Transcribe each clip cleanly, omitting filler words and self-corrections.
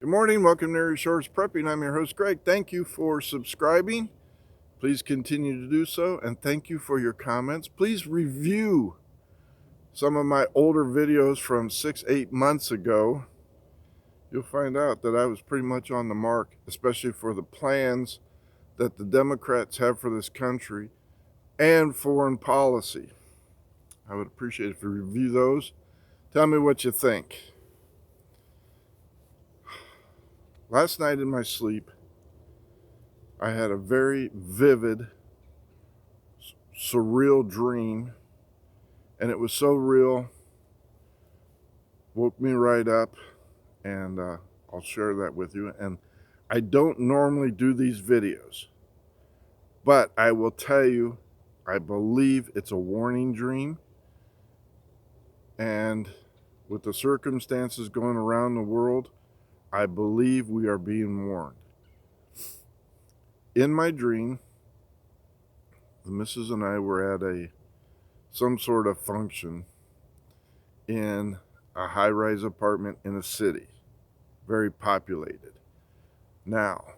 Good morning, welcome to Resource Prepping. I'm your host, Greg. Thank you for subscribing. Please continue to do so, and thank you for your comments. Please review some of my older videos from 6-8 months ago. You'll find out that I was pretty much on the mark, especially for the plans that the Democrats have for this country and foreign policy. I would appreciate it if you review those. Tell me what you think. Last night in my sleep, I had a very vivid, surreal dream, and it was so real, woke me right up, and I'll share that with you. And I don't normally do these videos, but I will tell you, I believe it's a warning dream, and with the circumstances going around the world, I believe we are being warned. In my dream, the missus and I were at some sort of function in a high-rise apartment in a city, very populated. Now,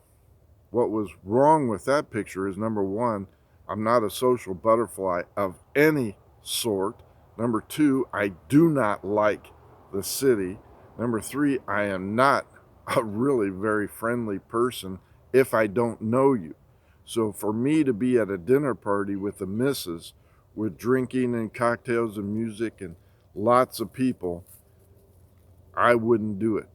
what was wrong with that picture is, number one, I'm not a social butterfly of any sort. Number two, I do not like the city. Number three, I am not a really very friendly person if I don't know you. So for me to be at a dinner party with the missus, with drinking and cocktails and music and lots of people, I wouldn't do it.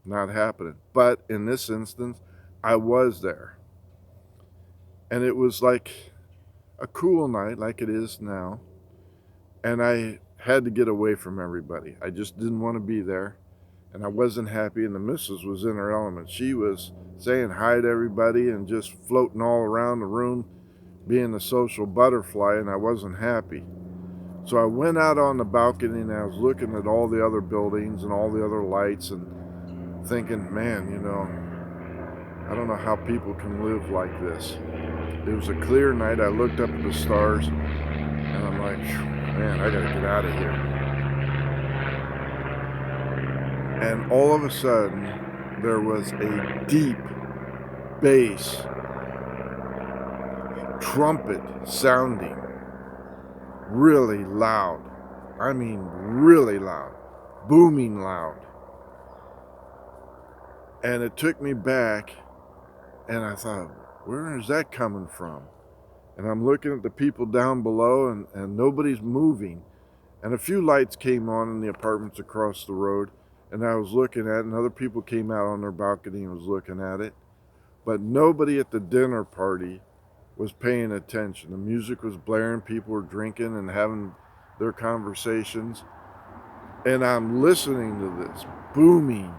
Not happening. But in this instance, I was there. And it was like a cool night, like it is now. And I had to get away from everybody. I just didn't want to be there. And I wasn't happy, and the missus was in her element. She was saying hi to everybody and just floating all around the room, being a social butterfly, and I wasn't happy. So I went out on the balcony, and I was looking at all the other buildings and all the other lights and thinking, man, I don't know how people can live like this. It was a clear night. I looked up at the stars, and I'm like, man, I gotta get out of here. And all of a sudden, there was a deep bass trumpet sounding really loud. I mean, really loud, booming loud. And it took me back, and I thought, where is that coming from? And I'm looking at the people down below, and nobody's moving. And a few lights came on in the apartments across the road, and I was looking at it, and other people came out on their balcony and was looking at it. But nobody at the dinner party was paying attention. The music was blaring, people were drinking and having their conversations. And I'm listening to this booming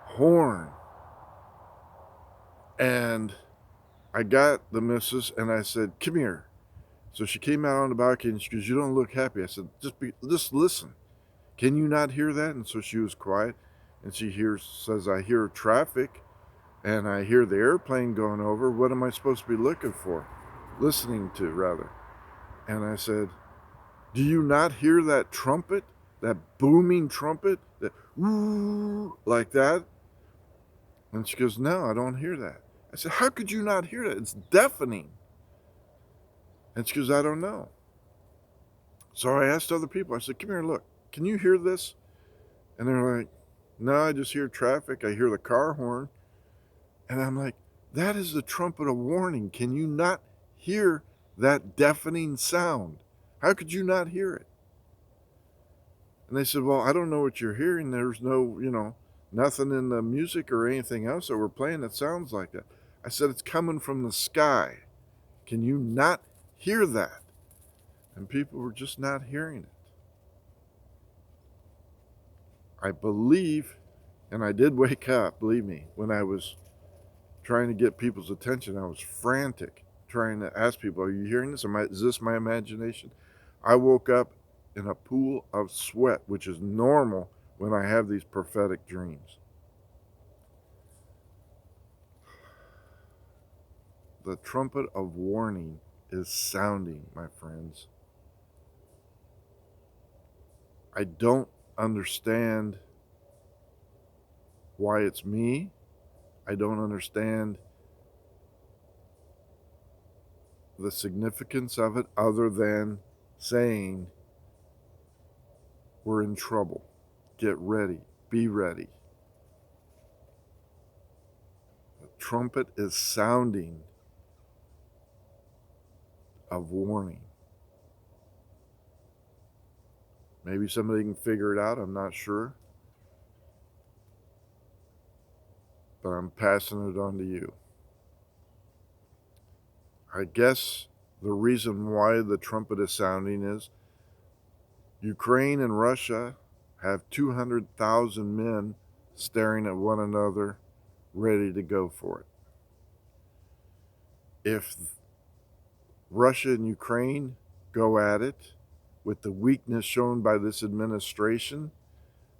horn. And I got the missus and I said, come here. So she came out on the balcony and she goes, you don't look happy. I said, just listen. Can you not hear that? And so she was quiet, and she says, I hear traffic and I hear the airplane going over. What am I supposed to be listening to rather? And I said, do you not hear that trumpet, that booming trumpet, that woo, like that? And she goes, no, I don't hear that. I said, how could you not hear that? It's deafening. And she goes, I don't know. So I asked other people, I said, come here, look, can you hear this? And they're like, no, I just hear traffic. I hear the car horn. And I'm like, that is the trumpet of warning. Can you not hear that deafening sound? How could you not hear it? And they said, well, I don't know what you're hearing. There's no, nothing in the music or anything else that we're playing that sounds like that. I said, it's coming from the sky. Can you not hear that? And people were just not hearing it. I believe, and I did wake up, believe me, when I was trying to get people's attention. I was frantic, trying to ask people, are you hearing this? Is this my imagination? I woke up in a pool of sweat, which is normal when I have these prophetic dreams. The trumpet of warning is sounding, my friends. I don't understand why it's me. I don't understand the significance of it other than saying we're in trouble. Get ready. Be ready. The trumpet is sounding of warning. Maybe somebody can figure it out. I'm not sure. But I'm passing it on to you. I guess the reason why the trumpet is sounding is Ukraine and Russia have 200,000 men staring at one another, ready to go for it. If Russia and Ukraine go at it with the weakness shown by this administration,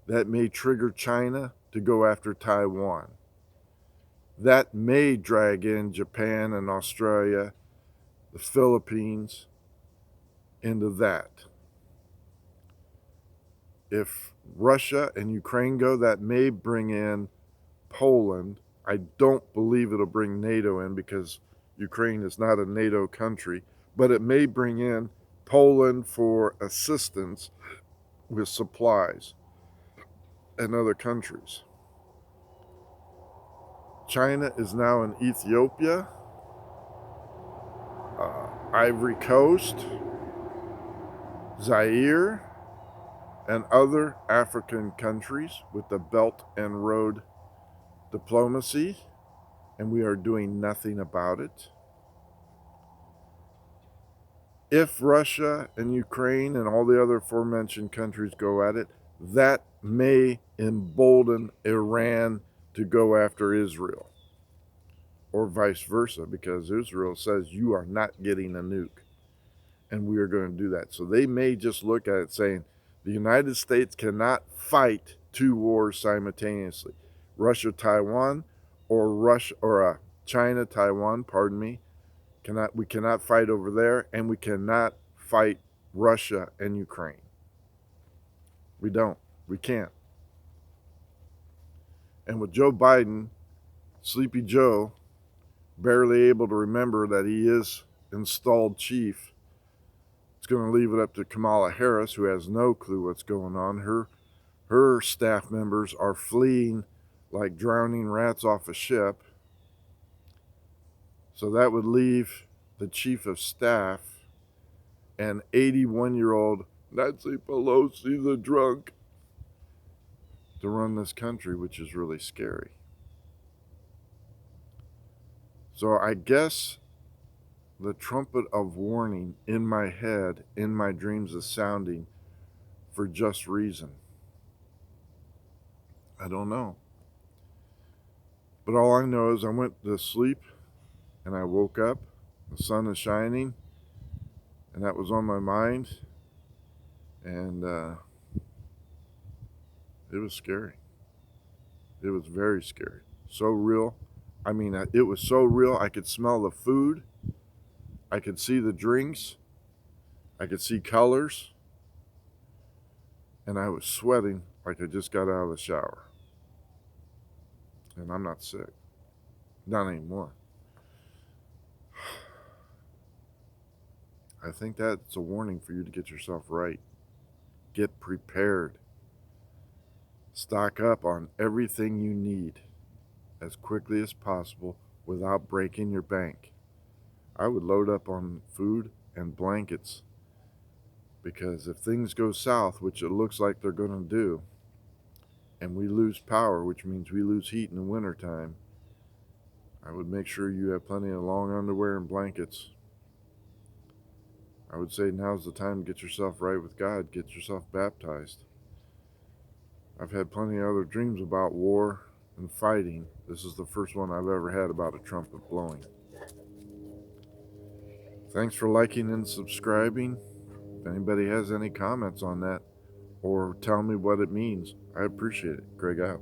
that may trigger China to go after Taiwan. That may drag in Japan and Australia, the Philippines, into that. If Russia and Ukraine go, that may bring in Poland. I don't believe it'll bring NATO in because Ukraine is not a NATO country, but it may bring in Poland for assistance with supplies and other countries. China is now in Ethiopia, Ivory Coast, Zaire, and other African countries with the Belt and Road diplomacy, and we are doing nothing about it. If Russia and Ukraine and all the other aforementioned countries go at it, that may embolden Iran to go after Israel, or vice versa, because Israel says you are not getting a nuke, and we are going to do that. So they may just look at it saying the United States cannot fight two wars simultaneously, Russia, Taiwan, or China, Taiwan, pardon me. We cannot fight over there, and we cannot fight Russia and Ukraine. We don't. We can't. And with Joe Biden, Sleepy Joe, barely able to remember that he is installed chief, it's going to leave it up to Kamala Harris, who has no clue what's going on. Her staff members are fleeing like drowning rats off a ship. So that would leave the chief of staff and 81-year-old Nancy Pelosi, the drunk, to run this country, which is really scary. So I guess the trumpet of warning in my head, in my dreams, is sounding for just reason. I don't know. But all I know is I went to sleep and I woke up, the sun is shining, and that was on my mind, and it was scary. It was very scary. So real. I mean, it was so real. I could smell the food. I could see the drinks. I could see colors. And I was sweating like I just got out of the shower. And I'm not sick. Not anymore. I think that's a warning for you to get yourself right. Get prepared. Stock up on everything you need as quickly as possible without breaking your bank. I would load up on food and blankets, because if things go south, which it looks like they're going to do, and we lose power, which means we lose heat in the wintertime, I would make sure you have plenty of long underwear and blankets. I would say now's the time to get yourself right with God. Get yourself baptized. I've had plenty of other dreams about war and fighting. This is the first one I've ever had about a trumpet blowing. Thanks for liking and subscribing. If anybody has any comments on that, or tell me what it means, I appreciate it. Greg out.